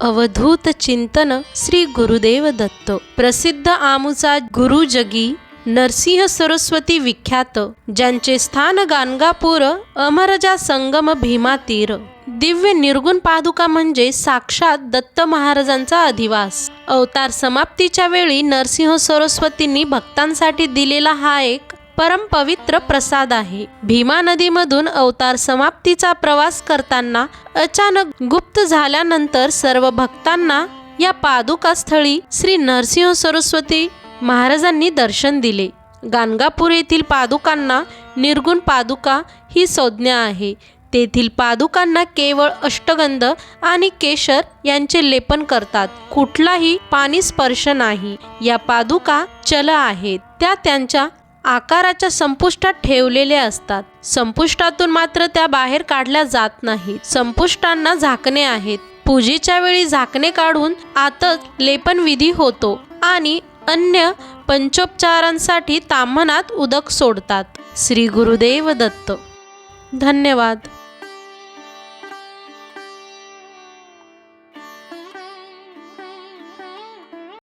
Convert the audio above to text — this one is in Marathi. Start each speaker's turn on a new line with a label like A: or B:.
A: अवधूत चिंतन श्री गुरुदेव दत्त। प्रसिद्ध आमुचा गुरु जगी नरसिंह सरस्वती विख्यात, ज्यांचे स्थान गाणगापूर अमरजा संगम भीमा तीर। दिव्य निर्गुण पादुका म्हणजे साक्षात दत्त महाराजांचा अधिवास। अवतार समाप्तीच्या वेळी नरसिंह सरस्वतींनी भक्तांसाठी दिलेला हा एक परम पवित्र प्रसाद आहे। भीमा नदीमधून अवतार समाप्तीचा प्रवास करताना अचानक गुप्त झाल्यानंतर सर्व भक्तांना या पादुका स्थळी श्री नरसिंह सरस्वती महाराजांनी दर्शन दिले। गाणगापूर येथील पादुकांना निर्गुण पादुका ही संज्ञा आहे। तेथील पादुकांना केवळ अष्टगंध आणि केशर यांचे लेपन करतात। कुठलाही पाणी स्पर्श नाही। या पादुका चल आहेत, त्या त्यांच्या आकाराच्या संपुष्टात ठेवलेल्या असतात। संपुष्टातून मात्र त्या बाहेर काढल्या जात नाहीत। संपुष्टांना झाकणे आहेत। पूजेच्या वेळी झाकणे काढून आतच लेपन विधी होतो आणि अन्य पंचोपचारांसाठी ताम्हनात उदक सोडतात। श्री गुरुदेव दत्त। धन्यवाद।